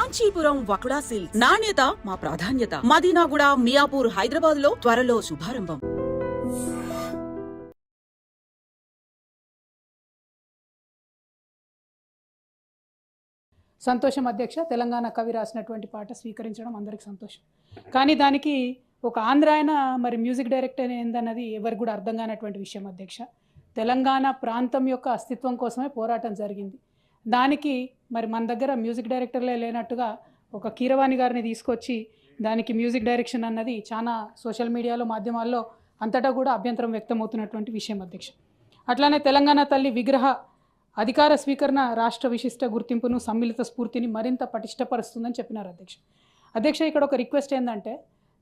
Kanchipuram వకుడా silks నాణ్యత మా ప్రాధాన్యత. మదీనాగూడ, మియాపూర్, హైదరాబాద్ లో త్వరలో శుభారంభం. సంతోషం అధ్యక్ష. తెలంగాణ కవి రాసినటువంటి పాట స్వీకరించడం అందరికి సంతోషం. కానీ దానికి ఒక ఆంధ్ర ఆయన మరి మ్యూజిక్ డైరెక్టర్ ఏందన్నది ఎవరికి కూడా అర్థం కానటువంటి విషయం అధ్యక్ష. తెలంగాణ ప్రాంతం యొక్క అస్తిత్వం కోసమే పోరాటం జరిగింది. దానికి మరి మన దగ్గర మ్యూజిక్ డైరెక్టర్లే లేనట్టుగా ఒక కీరవాణి గారిని తీసుకొచ్చి దానికి మ్యూజిక్ డైరెక్షన్ అన్నది చాలా సోషల్ మీడియాలో, మాధ్యమాల్లో అంతటా కూడా అభ్యంతరం వ్యక్తమవుతున్నటువంటి విషయం అధ్యక్ష. అట్లానే తెలంగాణ తల్లి విగ్రహ అధికార స్వీకరణ రాష్ట్ర విశిష్ట గుర్తింపును, సమ్మిళిత స్ఫూర్తిని మరింత పటిష్టపరుస్తుందని చెప్పినారు అధ్యక్ష. ఇక్కడ ఒక రిక్వెస్ట్ ఏంటంటే,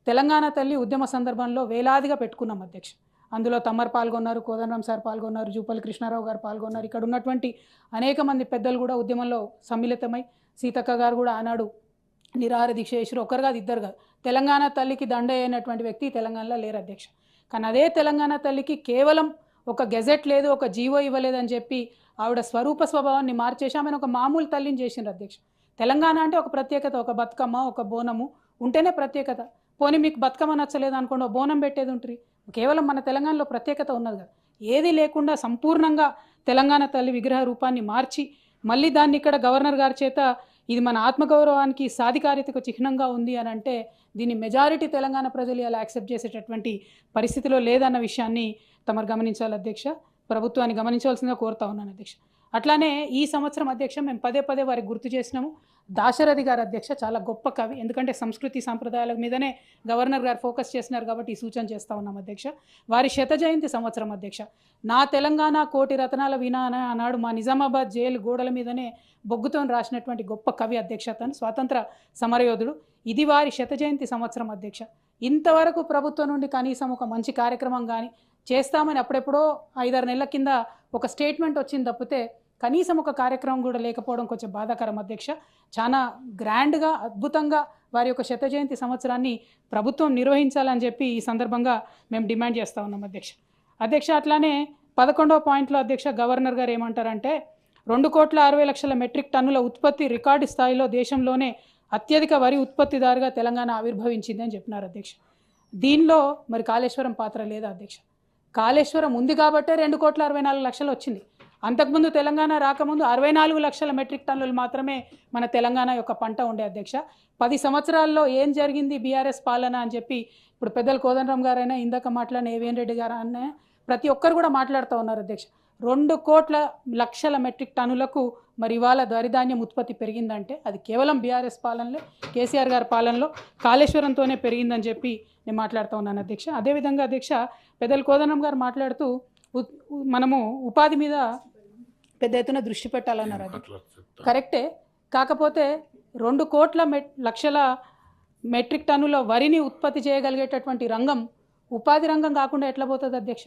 తెలంగాణ తల్లి ఉద్యమ సందర్భంలో వేలాదిగా పెట్టుకున్నాం అధ్యక్ష. అందులో తమ్మర్ పాల్గొన్నారు, కోదండరాం సార్ పాల్గొన్నారు, జూపల్లి కృష్ణారావు గారు పాల్గొన్నారు. ఇక్కడ ఉన్నటువంటి అనేక మంది పెద్దలు కూడా ఉద్యమంలో సమ్మిళితమై, సీతక్క గారు కూడా ఆనాడు నిరాహార దీక్ష చేసారు. ఒకరు కాదు, ఇద్దరు కాదు. తెలంగాణ తల్లికి దండ అయినటువంటి వ్యక్తి తెలంగాణలో లేరు అధ్యక్ష. కానీ అదే తెలంగాణ తల్లికి కేవలం ఒక గెజెట్ లేదు, ఒక జీవో ఇవ్వలేదని చెప్పి ఆవిడ స్వరూప స్వభావాన్ని మార్చేసి ఆమెను ఒక మామూలు తల్లిని చేసిండ్రు అధ్యక్ష. తెలంగాణ అంటే ఒక ప్రత్యేకత, ఒక బతుకమ్మ, ఒక బోనము ఉంటేనే ప్రత్యేకత. పోనీ మీకు బతుకమ్మ నచ్చలేదు అనుకోండి, బోనం పెట్టేది ఉంటుంది. కేవలం మన తెలంగాణలో ప్రత్యేకత ఉన్నది కదా. ఏది లేకుండా సంపూర్ణంగా తెలంగాణ తల్లి విగ్రహ రూపాన్ని మార్చి మళ్ళీ దాన్ని ఇక్కడ గవర్నర్ గారి చేత ఇది మన ఆత్మగౌరవానికి, సాధికారితకు చిహ్నంగా ఉంది అని అంటే దీన్ని మెజారిటీ తెలంగాణ ప్రజలు ఇలా యాక్సెప్ట్ చేసేటటువంటి పరిస్థితిలో లేదన్న విషయాన్ని తమరు గమనించాలి అధ్యక్ష. ప్రభుత్వాన్ని గమనించవలసిందిగా కోరుతా ఉన్నాను అధ్యక్ష. అట్లానే ఈ సంవత్సరం అధ్యక్ష మేము పదే పదే వారికి గుర్తు చేసినాము. దాశరథి గారు అధ్యక్ష చాలా గొప్ప కవి. ఎందుకంటే సంస్కృతి సాంప్రదాయాల మీదనే గవర్నర్ గారు ఫోకస్ చేసినారు కాబట్టి ఈ సూచన చేస్తూ ఉన్నాం అధ్యక్ష. వారి శత జయంతి సంవత్సరం అధ్యక్ష. నా తెలంగాణ కోటి రతనాల వీణ అని ఆనాడు మా నిజామాబాద్ జైలు గోడల మీదనే బొగ్గుతో రాసినటువంటి గొప్ప కవి అధ్యక్ష. తను స్వాతంత్ర సమరయోధుడు. ఇది వారి శత జయంతి సంవత్సరం అధ్యక్ష. ఇంతవరకు ప్రభుత్వం నుండి కనీసం ఒక మంచి కార్యక్రమం కానీ చేస్తామని అప్పుడెప్పుడో 5-6 నెలల కింద ఒక స్టేట్మెంట్ వచ్చింది తప్పితే కనీసం ఒక కార్యక్రమం కూడా లేకపోవడం కొంచెం బాధాకరం అధ్యక్ష. చాలా గ్రాండ్గా, అద్భుతంగా వారి యొక్క శత జయంతి సంవత్సరాన్ని ప్రభుత్వం నిర్వహించాలని చెప్పి ఈ సందర్భంగా మేము డిమాండ్ చేస్తూ ఉన్నాం అధ్యక్ష. అట్లానే 11వ పాయింట్లో అధ్యక్ష గవర్నర్ గారు ఏమంటారంటే 2,60,00,000 మెట్రిక్ టన్నుల ఉత్పత్తి రికార్డు స్థాయిలో దేశంలోనే అత్యధిక వరి ఉత్పత్తిదారుగా తెలంగాణ ఆవిర్భవించింది అని చెప్పినారు అధ్యక్ష. దీనిలో మరి కాళేశ్వరం పాత్ర లేదా అధ్యక్ష? కాళేశ్వరం ఉంది కాబట్టే 2,64,00,000 వచ్చింది. అంతకుముందు తెలంగాణ రాకముందు 64,00,000 మెట్రిక్ టన్నులు మాత్రమే మన తెలంగాణ యొక్క పంట ఉండే అధ్యక్ష. 10 సంవత్సరాల్లో ఏం జరిగింది బీఆర్ఎస్ పాలన అని చెప్పి ఇప్పుడు పెద్దలు కోదండరాం గారైనా, ఇందాక మాట్లాడిన ఏవిఎన్ రెడ్డి గారు అన్న ప్రతి ఒక్కరు కూడా మాట్లాడుతూ ఉన్నారు అధ్యక్ష. 2,00,00,000 మెట్రిక్ టన్నులకు మరి ఇవాళ ధాన్యం ఉత్పత్తి పెరిగిందంటే అది కేవలం బీఆర్ఎస్ పాలనలో, కేసీఆర్ గారి పాలనలో కాళేశ్వరంతోనే పెరిగిందని చెప్పి నేను మాట్లాడుతూ ఉన్నాను అధ్యక్ష. అదేవిధంగా అధ్యక్ష పెద్దలు కోదండరాం గారు మాట్లాడుతూ మనము ఉపాధి మీద పెద్ద ఎత్తున దృష్టి పెట్టాలన్నారు. అది కరెక్టే. కాకపోతే 2,00,00,000 మెట్రిక్ టన్నుల వరిని ఉత్పత్తి చేయగలిగేటటువంటి రంగం ఉపాధి రంగం కాకుండా ఎట్లా పోతుంది అధ్యక్ష?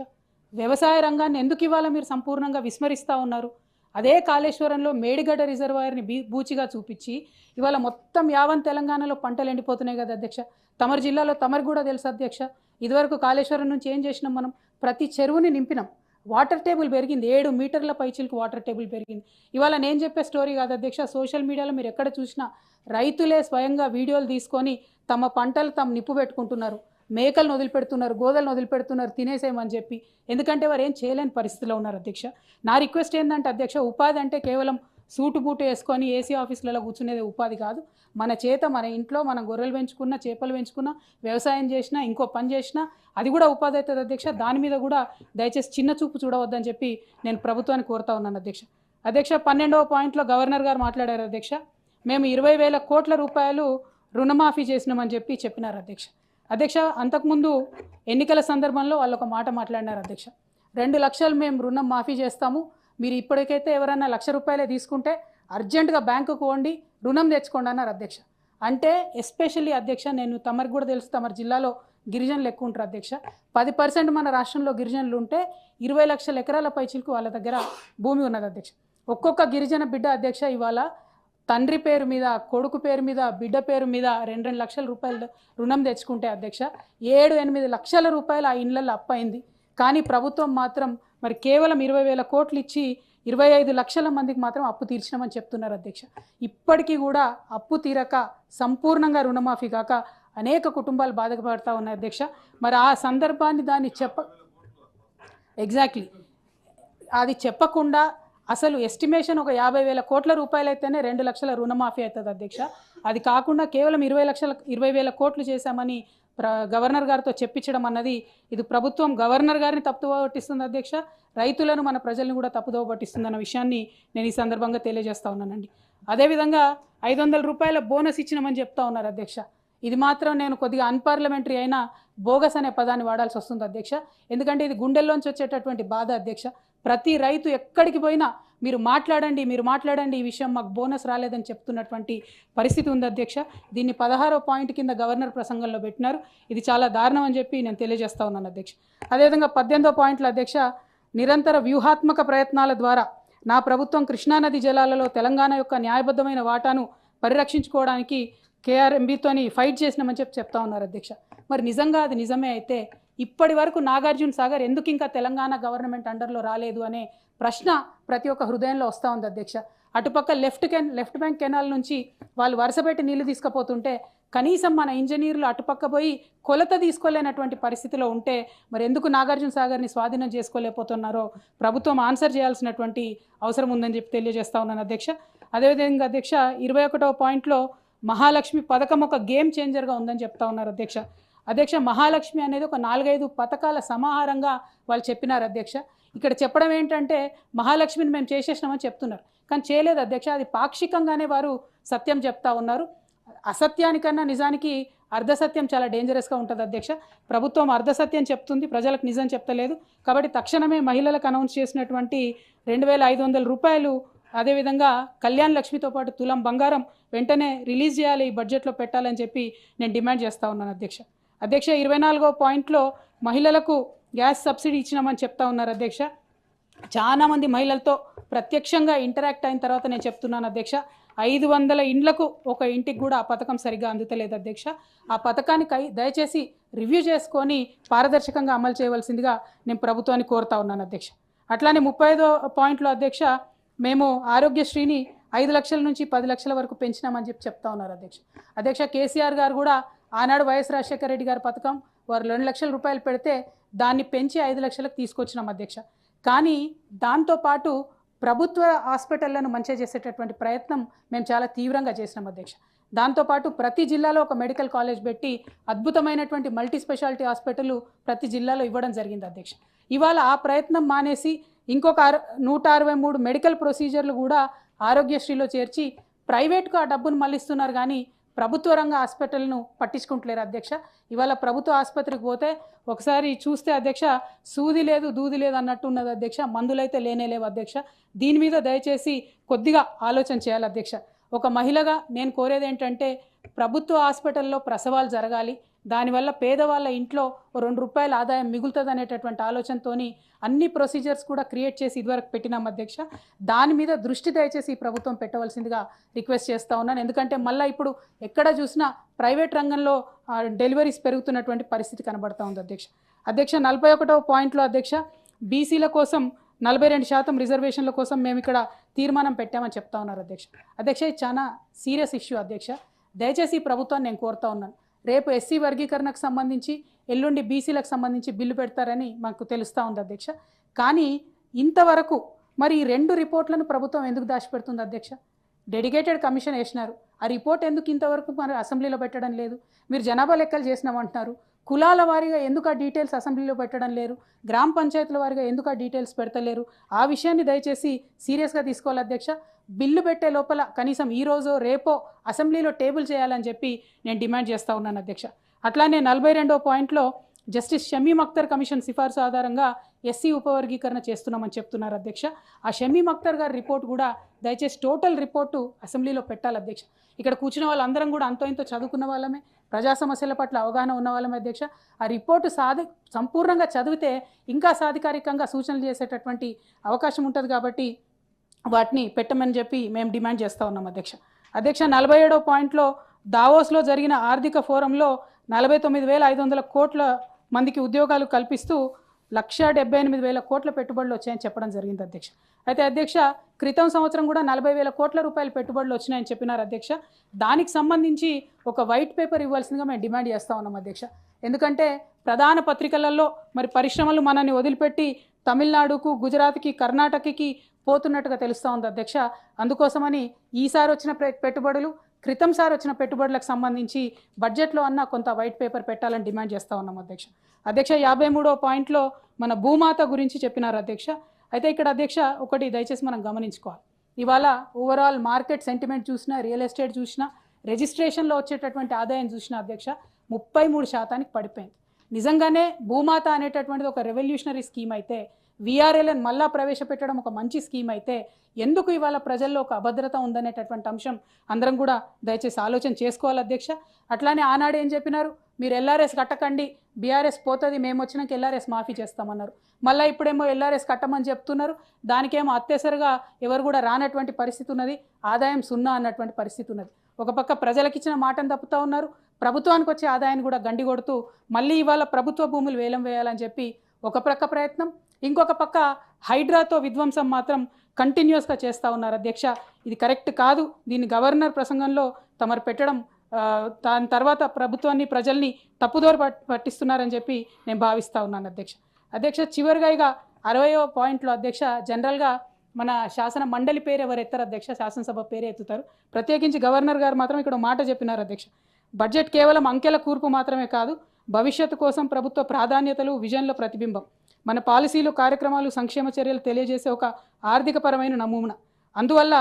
వ్యవసాయ రంగాన్ని ఎందుకు ఇవాళ మీరు సంపూర్ణంగా విస్మరిస్తూ ఉన్నారు? అదే కాళేశ్వరంలో మేడిగడ్డ రిజర్వాయర్ని బూచిగా చూపించి ఇవాళ మొత్తం యావన్ తెలంగాణలో పంటలు ఎండిపోతున్నాయి కదా అధ్యక్ష. తమరి జిల్లాలో తమరికి కూడా తెలుసు అధ్యక్ష. ఇదివరకు కాళేశ్వరం నుంచి ఏం చేసినాం మనం? ప్రతి చెరువుని నింపినాం. వాటర్ టేబుల్ పెరిగింది, 7 మీటర్ల పైచిలకు వాటర్ టేబుల్ పెరిగింది. ఇవాళ నేను చెప్పే స్టోరీ కాదు అధ్యక్ష. సోషల్ మీడియాలో మీరు ఎక్కడ చూసినా రైతులే స్వయంగా వీడియోలు తీసుకొని తమ పంటలు తాము నిప్పు పెట్టుకుంటున్నారు, మేకలను వదిలిపెడుతున్నారు, గోదలను వదిలిపెడుతున్నారు తినేసేయమని చెప్పి. ఎందుకంటే వారు ఏం చేయలేని పరిస్థితిలో ఉన్నారు అధ్యక్ష. నా రిక్వెస్ట్ ఏంటంటే అధ్యక్ష, ఉపాధి అంటే కేవలం సూటు బూటు వేసుకొని ఏసీ ఆఫీసులలో కూర్చునేది ఉపాధి కాదు. మన చేత మన ఇంట్లో మనం గొర్రెలు పెంచుకున్నా, చేపలు పెంచుకున్నా, వ్యవసాయం చేసినా, ఇంకో పని చేసినా అది కూడా ఉపాధి అవుతుంది అధ్యక్ష. దాని మీద కూడా దయచేసి చిన్న చూపు చూడవద్దని చెప్పి నేను ప్రభుత్వాన్ని కోరుతా ఉన్నాను అధ్యక్ష. 12వ పాయింట్లో గవర్నర్ గారు మాట్లాడారు అధ్యక్ష. మేము 20,000 కోట్ల రూపాయలు రుణమాఫీ చేసినామని చెప్పినారు అధ్యక్ష. అంతకుముందు ఎన్నికల సందర్భంలో వాళ్ళు ఒక మాట మాట్లాడినారు అధ్యక్ష. 2 లక్షలు మేము రుణం మాఫీ చేస్తాము, మీరు ఇప్పటికైతే ఎవరైనా ₹1,00,000 తీసుకుంటే అర్జెంటుగా బ్యాంకుకు పోండి, రుణం తెచ్చుకోండి అన్నారు అధ్యక్ష. అంటే ఎస్పెషల్లీ అధ్యక్ష, నేను తమరికి కూడా తెలుసు, తమరి జిల్లాలో గిరిజనులు ఎక్కువ ఉంటారు అధ్యక్ష. 10% మన రాష్ట్రంలో గిరిజనులు ఉంటే 20 లక్షల ఎకరాల పైచిలకు వాళ్ళ దగ్గర భూమి ఉన్నది అధ్యక్ష. ఒక్కొక్క గిరిజన బిడ్డ అధ్యక్ష ఇవాళ తండ్రి పేరు మీద, కొడుకు పేరు మీద, బిడ్డ పేరు మీద 2 లక్షల రూపాయలు రుణం తెచ్చుకుంటే అధ్యక్ష 7-8 లక్షల రూపాయలు ఆ ఇండ్లలో అప్పయింది. కానీ ప్రభుత్వం మాత్రం మరి కేవలం 20,000 కోట్లు ఇచ్చి 25 లక్షల మందికి మాత్రం అప్పు తీర్చినామని చెప్తున్నారు అధ్యక్ష. ఇప్పటికీ కూడా అప్పు తీరక సంపూర్ణంగా రుణమాఫీ కాక అనేక కుటుంబాలు బాధపడతా ఉన్నాయి అధ్యక్ష. మరి ఆ సందర్భాన్ని దాన్ని ఎగ్జాక్ట్లీ అది చెప్పకుండా అసలు ఎస్టిమేషన్ ఒక 50,000 కోట్ల రూపాయలు అయితేనే 2 లక్షల రుణమాఫీ అవుతుంది అధ్యక్ష. అది కాకుండా కేవలం 20,000 కోట్లు చేశామని గవర్నర్ గారితో చెప్పించడం అన్నది ఇది ప్రభుత్వం గవర్నర్ గారిని తప్పుదోవ పట్టిస్తుంది అధ్యక్ష, రైతులను మన ప్రజల్ని కూడా తప్పుదోవ పట్టిస్తుందన్న విషయాన్ని నేను ఈ సందర్భంగా తెలియజేస్తా ఉన్నానండి. అదేవిధంగా 500 రూపాయల బోనస్ ఇచ్చినామని చెప్తా ఉన్నారు అధ్యక్ష. ఇది మాత్రం నేను కొద్దిగా అన్పార్లమెంటరీ అయినా బోగస్ అనే పదాన్ని వాడాల్సి వస్తుంది అధ్యక్ష. ఎందుకంటే ఇది గుండెల్లోంచి వచ్చేటటువంటి బాధ అధ్యక్ష. ప్రతి రైతు ఎక్కడికి పోయినా మీరు మాట్లాడండి ఈ విషయం మాకు బోనస్ రాలేదని చెప్తున్నటువంటి పరిస్థితి ఉంది అధ్యక్ష. దీన్ని 16వ పాయింట్ కింద గవర్నర్ ప్రసంగంలో పెట్టినారు. ఇది చాలా దారుణం అని చెప్పి నేను తెలియజేస్తా ఉన్నాను అధ్యక్ష. అదేవిధంగా 18వ పాయింట్లో అధ్యక్ష, నిరంతర వ్యూహాత్మక ప్రయత్నాల ద్వారా నా ప్రభుత్వం కృష్ణానది జలాలలో తెలంగాణ యొక్క న్యాయబద్ధమైన వాటాను పరిరక్షించుకోవడానికి కేఆర్ఎంబీతోని ఫైట్ చేసినామని చెప్తా ఉన్నారు అధ్యక్ష. మరి నిజంగా అది నిజమే అయితే ఇప్పటి వరకు నాగార్జున సాగర్ ఎందుకు ఇంకా తెలంగాణ గవర్నమెంట్ అండర్లో రాలేదు అనే ప్రశ్న ప్రతి ఒక్క హృదయంలో వస్తూ ఉంది అధ్యక్ష. అటుపక్క లెఫ్ట్ బ్యాంక్ కెనాల్ నుంచి వాళ్ళు వరుసపెట్టి నీళ్లు తీసుకుపోతుంటే కనీసం మన ఇంజనీర్లు అటుపక్క పోయి కొలత తీసుకోలేనటువంటి పరిస్థితిలో ఉంటే మరి ఎందుకు నాగార్జున సాగర్ని స్వాధీనం చేసుకోలేకపోతున్నారో ప్రభుత్వం ఆన్సర్ చేయాల్సినటువంటి అవసరం ఉందని చెప్పి తెలియజేస్తా ఉన్నాను అధ్యక్ష. అదేవిధంగా అధ్యక్ష 21వ పాయింట్లో మహాలక్ష్మి పథకం ఒక గేమ్ చేంజర్గా ఉందని చెప్తా ఉన్నారు అధ్యక్ష. మహాలక్ష్మి అనేది ఒక 4-5 పథకాల సమాహారంగా వాళ్ళు చెప్పినారు అధ్యక్ష. ఇక్కడ చెప్పడం ఏంటంటే మహాలక్ష్మిని మేము చేసేసినామని చెప్తున్నారు, కానీ చేయలేదు అధ్యక్ష. అది పాక్షికంగానే వారు సత్యం చెప్తా ఉన్నారు. అసత్యానికన్నా నిజానికి అర్ధసత్యం చాలా డేంజరస్గా ఉంటుంది అధ్యక్ష. ప్రభుత్వం అర్ధసత్యం చెప్తుంది, ప్రజలకు నిజం చెప్తలేదు. కాబట్టి తక్షణమే మహిళలకు అనౌన్స్ చేసినటువంటి 2,500 రూపాయలు, అదేవిధంగా కళ్యాణ్ లక్ష్మితో పాటు తులం బంగారం వెంటనే రిలీజ్ చేయాలి, ఈ బడ్జెట్లో పెట్టాలని చెప్పి నేను డిమాండ్ చేస్తూ ఉన్నాను అధ్యక్ష. 24వ పాయింట్లో మహిళలకు గ్యాస్ సబ్సిడీ ఇచ్చినామని చెప్తా ఉన్నారు అధ్యక్ష. చాలామంది మహిళలతో ప్రత్యక్షంగా ఇంటరాక్ట్ అయిన తర్వాత నేను చెప్తున్నాను అధ్యక్ష, 500 ఇండ్లకు ఒక ఇంటికి కూడా ఆ పథకం సరిగ్గా అందుతలేదు అధ్యక్ష. ఆ పథకాన్ని దయచేసి రివ్యూ చేసుకొని పారదర్శకంగా అమలు చేయవలసిందిగా నేను ప్రభుత్వాన్ని కోరుతా ఉన్నాను అధ్యక్ష. అట్లానే 35వ పాయింట్లో అధ్యక్ష, మేము ఆరోగ్యశ్రీని 5 లక్షల నుంచి 10 లక్షల వరకు పెంచినామని చెప్తా ఉన్నారు అధ్యక్ష. కేసీఆర్ గారు కూడా ఆనాడు వైఎస్ రాజశేఖర రెడ్డి గారి పథకం వారు 2 లక్షల రూపాయలు పెడితే దాన్ని పెంచి 5 లక్షలకు తీసుకొచ్చినాం అధ్యక్ష. కానీ దాంతోపాటు ప్రభుత్వ హాస్పిటళ్లను మంచిగా చేసేటటువంటి ప్రయత్నం మేము చాలా తీవ్రంగా చేసినాం అధ్యక్ష. దాంతోపాటు ప్రతి జిల్లాలో ఒక మెడికల్ కాలేజ్ పెట్టి అద్భుతమైనటువంటి మల్టీ స్పెషాలిటీ హాస్పిటల్ ప్రతి జిల్లాలో ఇవ్వడం జరిగింది అధ్యక్ష. ఇవాళ ఆ ప్రయత్నం మానేసి ఇంకొక 163 మెడికల్ ప్రొసీజర్లు కూడా ఆరోగ్యశ్రీలో చేర్చి ప్రైవేట్గా ఆ డబ్బును మళ్ళిస్తున్నారు, కానీ ప్రభుత్వ రంగ హాస్పిటల్ను పట్టించుకుంటలేరు అధ్యక్ష. ఇవాళ ప్రభుత్వ ఆసుపత్రికి పోతే ఒకసారి చూస్తే అధ్యక్ష, సూది లేదు దూది లేదు అన్నట్టు ఉన్నది అధ్యక్ష, మందులైతే లేనేలేవు అధ్యక్ష. దీని మీద దయచేసి కొద్దిగా ఆలోచన చేయాలి అధ్యక్ష. ఒక మహిళగా నేను కోరేది ఏంటంటే ప్రభుత్వ హాస్పిటల్లో ప్రసవాలు జరగాలి, దానివల్ల పేదవాళ్ళ ఇంట్లో 2 రూపాయల ఆదాయం మిగులుతుంది అనేటటువంటి ఆలోచనతో అన్ని ప్రొసీజర్స్ కూడా క్రియేట్ చేసి ఇదివరకు పెట్టినాం అధ్యక్ష. దాని మీద దృష్టి దయచేసి ఈ ప్రభుత్వం పెట్టవలసిందిగా రిక్వెస్ట్ చేస్తూ ఉన్నాను. ఎందుకంటే మళ్ళీ ఇప్పుడు ఎక్కడ చూసినా ప్రైవేట్ రంగంలో డెలివరీస్ పెరుగుతున్నటువంటి పరిస్థితి కనబడతా ఉంది అధ్యక్ష. 41వ పాయింట్లో అధ్యక్ష, బీసీల కోసం 42% రిజర్వేషన్ల కోసం మేము ఇక్కడ తీర్మానం పెట్టామని చెప్తా ఉన్నారు అధ్యక్ష. ఇది చాలా సీరియస్ ఇష్యూ అధ్యక్ష. దయచేసి ఈ ప్రభుత్వాన్ని నేను కోరుతా ఉన్నాను, రేపు ఎస్సీ వర్గీకరణకు సంబంధించి ఎల్లుండి బీసీలకు సంబంధించి బిల్లు పెడతారని మాకు తెలుస్తూ ఉంది అధ్యక్ష. కానీ ఇంతవరకు మరి ఈ 2 రిపోర్ట్లను ప్రభుత్వం ఎందుకు దాచిపెడుతుంది అధ్యక్ష? డెడికేటెడ్ కమిషన్ వేసినారు, ఆ రిపోర్ట్ ఎందుకు ఇంతవరకు మరి అసెంబ్లీలో పెట్టడం లేదు? మీరు జనాభా లెక్కలు చేసినామంటున్నారు, కులాల వారీగా ఎందుకు ఆ డీటెయిల్స్ అసెంబ్లీలో పెట్టడం లేరు? గ్రామ పంచాయతీల వారీగా ఎందుకు ఆ డీటెయిల్స్ పెడతలేరు? ఆ విషయాన్ని దయచేసి సీరియస్గా తీసుకోవాలి అధ్యక్ష. బిల్లు పెట్టే లోపల కనీసం ఈరోజు రేపో అసెంబ్లీలో టేబుల్ చేయాలని చెప్పి నేను డిమాండ్ చేస్తూ ఉన్నాను అధ్యక్ష. అట్లానే 42వ పాయింట్లో జస్టిస్ షమీమ్ అఖ్తర్ కమిషన్ సిఫార్సు ఆధారంగా ఎస్సీ ఉపవర్గీకరణ చేస్తున్నామని చెప్తున్నారు అధ్యక్ష. ఆ షమీమ్ అఖ్తర్ గారి రిపోర్ట్ కూడా దయచేసి టోటల్ రిపోర్టు అసెంబ్లీలో పెట్టాలి అధ్యక్ష. ఇక్కడ కూర్చున్న వాళ్ళందరం కూడా అంతో ఇంతో చదువుకున్న వాళ్ళమే, ప్రజా సమస్యల పట్ల అవగాహన ఉన్న వాళ్ళమే అధ్యక్ష. ఆ రిపోర్టు సంపూర్ణంగా చదివితే ఇంకా సాధికారికంగా సూచనలు చేసేటటువంటి అవకాశం ఉంటుంది, కాబట్టి వాటిని పెట్టమని చెప్పి మేము డిమాండ్ చేస్తూ ఉన్నాం అధ్యక్ష. 47వ పాయింట్లో దావోస్లో జరిగిన ఆర్థిక ఫోరంలో 49,500 కోట్ల మందికి ఉద్యోగాలు కల్పిస్తూ 1,78,000 కోట్ల పెట్టుబడులు వచ్చాయని చెప్పడం జరిగింది అధ్యక్ష. అయితే అధ్యక్ష క్రితం సంవత్సరం కూడా 40,000 కోట్ల రూపాయల పెట్టుబడులు వచ్చినాయని చెప్పినారు అధ్యక్ష. దానికి సంబంధించి ఒక వైట్ పేపర్ ఇవ్వాల్సిందిగా మేము డిమాండ్ చేస్తూ ఉన్నాం అధ్యక్ష. ఎందుకంటే ప్రధాన పత్రికలలో మరి పరిశ్రమలు మనల్ని వదిలిపెట్టి తమిళనాడుకు, గుజరాత్కి, కర్ణాటకకి పోతున్నట్టుగా తెలుస్తూ ఉంది అధ్యక్ష. అందుకోసమని ఈసారి వచ్చిన పెట్టుబడులు, క్రితం సారి వచ్చిన పెట్టుబడులకు సంబంధించి బడ్జెట్లో అన్న కొంత వైట్ పేపర్ పెట్టాలని డిమాండ్ చేస్తూ ఉన్నాం అధ్యక్ష. అధ్యక్ష 53వ పాయింట్లో మన భూమాత గురించి చెప్పినారు అధ్యక్ష. అయితే ఇక్కడ అధ్యక్ష ఒకటి దయచేసి మనం గమనించుకోవాలి. ఇవాళ ఓవరాల్ మార్కెట్ సెంటిమెంట్ చూసినా, రియల్ ఎస్టేట్ చూసినా, రిజిస్ట్రేషన్లో వచ్చేటటువంటి ఆదాయం చూసినా అధ్యక్ష 33% పడిపోయింది. నిజంగానే భూమాత అనేటటువంటిది ఒక రెవల్యూషనరీ స్కీమ్ అయితే, విఆర్ఎల్ఎన్ మళ్ళా ప్రవేశపెట్టడం ఒక మంచి స్కీమ్ అయితే, ఎందుకు ఇవాళ ప్రజల్లో ఒక అభద్రత ఉందనేటటువంటి అంశం అందరం కూడా దయచేసి ఆలోచన చేసుకోవాలి అధ్యక్ష. అట్లానే ఆనాడు ఏం చెప్పినారు, మీరు ఎల్ఆర్ఎస్ కట్టకండి, బీఆర్ఎస్ పోతుంది, మేము వచ్చినాక ఎల్ఆర్ఎస్ మాఫీ చేస్తామన్నారు. మళ్ళీ ఇప్పుడేమో ఎల్ఆర్ఎస్ కట్టమని చెప్తున్నారు. దానికేమో అత్యవసరగా ఎవరు కూడా రానటువంటి పరిస్థితి ఉన్నది, ఆదాయం 0 అన్నటువంటి పరిస్థితి ఉన్నది. ఒక పక్క ప్రజలకు ఇచ్చిన మాటను తప్పుతూ ఉన్నారు, ప్రభుత్వానికి వచ్చే ఆదాయాన్ని కూడా గండి కొడుతూ మళ్ళీ ఇవాళ ప్రభుత్వ భూములు వేలం వేయాలని చెప్పి ఒక ప్రక్క ప్రయత్నం, ఇంకొక పక్క హైడ్రాతో విధ్వంసం మాత్రం కంటిన్యూస్గా చేస్తూ ఉన్నారు అధ్యక్ష. ఇది కరెక్ట్ కాదు. దీన్ని గవర్నర్ ప్రసంగంలో తమరు పెట్టడం, దాని తర్వాత ప్రభుత్వాన్ని, ప్రజల్ని తప్పుదోరు పట్టిస్తున్నారని చెప్పి నేను భావిస్తూ ఉన్నాను అధ్యక్ష. అధ్యక్ష చివరిగా ఇక 60వ పాయింట్లో అధ్యక్ష జనరల్గా మన శాసన మండలి పేరు ఎవరు ఎత్తారు అధ్యక్ష, శాసనసభ పేరు ఎత్తుతారు. ప్రత్యేకించి గవర్నర్ గారు మాత్రం ఇక్కడ మాట చెప్పినారు అధ్యక్ష. బడ్జెట్ కేవలం అంకెల కూర్పు మాత్రమే కాదు, భవిష్యత్తు కోసం ప్రభుత్వ ప్రాధాన్యతలు, విజన్ల ప్రతిబింబం. మన పాలసీలు, కార్యక్రమాలు, సంక్షేమ చర్యలు తెలియజేసే ఒక ఆర్థికపరమైన నమూనా. అందువల్ల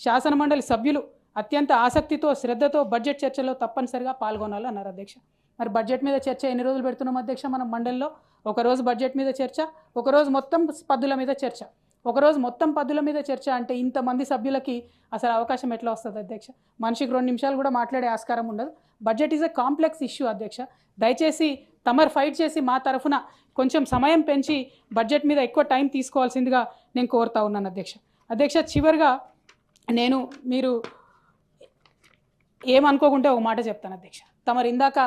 శాసనమండలి సభ్యులు అత్యంత ఆసక్తితో, శ్రద్ధతో బడ్జెట్ చర్చలో తప్పనిసరిగా పాల్గొనాలి అన్నారు అధ్యక్ష. మరి బడ్జెట్ మీద చర్చ ఎన్ని రోజులు పెడుతున్నాం అధ్యక్ష మనం మండలిలో? ఒకరోజు బడ్జెట్ మీద చర్చ, ఒకరోజు మొత్తం పద్దుల మీద చర్చ. ఒకరోజు మొత్తం పద్దుల మీద చర్చ అంటే ఇంతమంది సభ్యులకి అసలు అవకాశం ఎట్లా వస్తుంది అధ్యక్ష? మనిషికి 2 నిమిషాలు కూడా మాట్లాడే ఆస్కారం ఉండదు. Budget is a complex issue అధ్యక్ష. దయచేసి తమరు ఫైట్ చేసి మా తరఫున కొంచెం సమయం పెంచి బడ్జెట్ మీద ఎక్కువ టైం తీసుకోవాల్సిందిగా నేను కోరుతా ఉన్నాను అధ్యక్ష. అధ్యక్ష చివరిగా మీరు ఏమనుకోకుంటే ఒక మాట చెప్తాను అధ్యక్ష. తమరు ఇందాక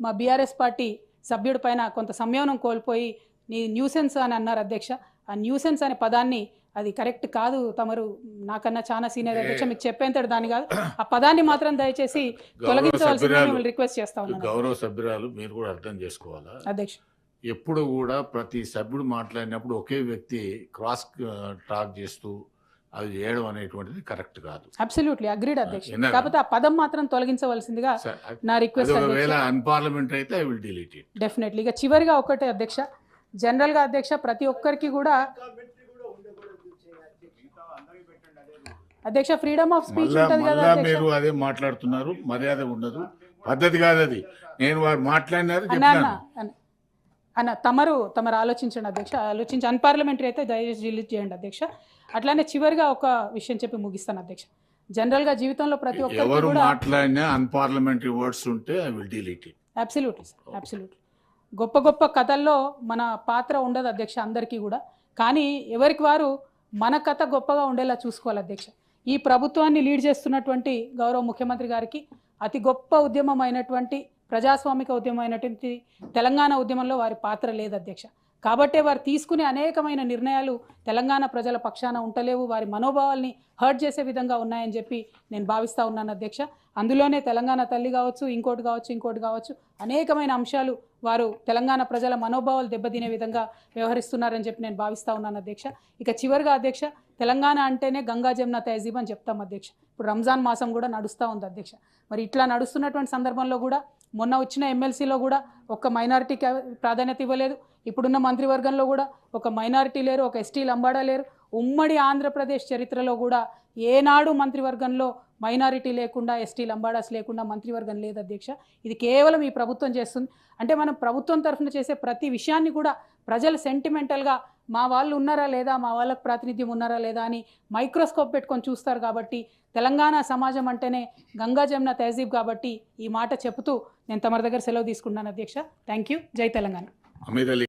మా బీఆర్ఎస్ పార్టీ సభ్యుడి పైన కొంత సంయమనం కోల్పోయి నీ న్యూసెన్స్ అని అన్నారు అధ్యక్ష. ఆ న్యూసెన్స్ అనే పదాన్ని అది కరెక్ట్ కాదు. తమరు నాకన్నా చాలా సీనియర్ అధ్యక్ష, మీకు చెప్పేంతటి దాని కాదు. ఆ పదాన్ని మాత్రం దయచేసి తొలగించవలసిందిగా మిమ్మల్ని రిక్వెస్ట్ చేస్తా ఉన్నాను. గౌరవ సభ్యురాలు మీరు కూడా అర్థం చేసుకోవాలా అధ్యక్ష, ఎప్పుడు కూడా ప్రతి సభ్యుడు మాట్లాడినప్పుడు ఒకే వ్యక్తి క్రాస్ టాక్ చేస్తూ అది చేయడం అనేటువంటిది కరెక్ట్ కాదు. అబ్సల్యూట్లీ అగ్రీడ్ అధ్యక్ష. కాకపోతే ఆ పదం మాత్రం తొలగించవలసిందిగా నా రిక్వెస్ట్. ఒకవేళ అన్పార్లమెంటరీ అయితే I will delete it. Definitely. ఇక చివరిగా ఒకటే అధ్యక్ష, జనరల్గా అధ్యక్ష ప్రతి ఒక్కరికి కూడా అధ్యక్ష ఫ్రీడమ్ ఆఫ్ స్పీచ్ ఉంటుంది కదా అధ్యక్ష. మీరు అదే మాట్లాడుతున్నారు, మర్యాద ఉండదు, పద్ధతి కాదు అది. నేను వారు మాట్లాడినారు అన్న తమరు ఆలోచించండి అధ్యక్ష. ఆలోచించి అన్పార్లమెంటరీ అయితే దయచేసి డిలీట్ చేయండి అధ్యక్ష. అట్లానే చివరిగా ఒక విషయం చెప్పి ముగిస్తాను అధ్యక్ష. జనరల్గా జీవితంలో ప్రతి ఒక్కరు ఎవరు మాట్లాడినా అన్పార్లమెంటరీ వర్డ్స్ ఉంటే I will delete it. Absolutely sir, absolutely. గొప్ప గొప్ప కథల్లో మన పాత్ర ఉండదు అధ్యక్ష అందరికీ కూడా. కానీ ఎవరికి వారు మన కథ గొప్పగా ఉండేలా చూసుకోవాలి అధ్యక్ష. ఈ ప్రభుత్వాన్ని లీడ్ చేస్తున్నటువంటి గౌరవ ముఖ్యమంత్రి గారికి అతి గొప్ప ఉద్యమం అయినటువంటి, ప్రజాస్వామిక ఉద్యమం అయినటువంటి తెలంగాణ ఉద్యమంలో వారి పాత్ర లేదు అధ్యక్ష. కాబట్టే వారు తీసుకునే అనేకమైన నిర్ణయాలు తెలంగాణ ప్రజల పక్షాన ఉంటలేవు, వారి మనోభావాల్ని హర్ట్ చేసే విధంగా ఉన్నాయని చెప్పి నేను భావిస్తూ ఉన్నాను అధ్యక్ష. అందులోనే తెలంగాణ తల్లి కావచ్చు, ఇంకోటి కావచ్చు అనేకమైన అంశాలు వారు తెలంగాణ ప్రజల మనోభావాలు దెబ్బతినే విధంగా వ్యవహరిస్తున్నారని చెప్పి నేను భావిస్తూ ఉన్నాను అధ్యక్ష. ఇక చివరిగా అధ్యక్ష, తెలంగాణ అంటేనే గంగా జమున తహజీబ్ అని చెప్తాం అధ్యక్ష. ఇప్పుడు రంజాన్ మాసం కూడా నడుస్తూ ఉంది అధ్యక్ష. మరి ఇట్లా నడుస్తున్నటువంటి సందర్భంలో కూడా మొన్న వచ్చిన ఎమ్మెల్సీలో కూడా ఒక మైనారిటీకి ప్రాధాన్యత ఇవ్వలేదు. ఇప్పుడున్న మంత్రివర్గంలో కూడా ఒక మైనారిటీ లేరు, ఒక ఎస్టీ లంబాడా లేరు. ఉమ్మడి ఆంధ్రప్రదేశ్ చరిత్రలో కూడా ఏనాడు మంత్రివర్గంలో మైనారిటీ లేకుండా, ఎస్టీ లంబాడాస్ లేకుండా మంత్రివర్గం లేదు అధ్యక్ష. ఇది కేవలం ఈ ప్రభుత్వం చేస్తుంది. అంటే మనం ప్రభుత్వం తరఫున చేసే ప్రతి విషయాన్ని కూడా ప్రజలు సెంటిమెంటల్గా మా వాళ్ళు ఉన్నారా లేదా, మా వాళ్ళకు ప్రాతినిధ్యం ఉన్నారా లేదా అని మైక్రోస్కోప్ పెట్టుకొని చూస్తారు. కాబట్టి తెలంగాణ సమాజం అంటేనే గంగా జమున తహజీబ్. కాబట్టి ఈ మాట చెబుతూ నేను తమరి దగ్గర సెలవు తీసుకున్నాను అధ్యక్ష. Thank you. జై తెలంగాణ.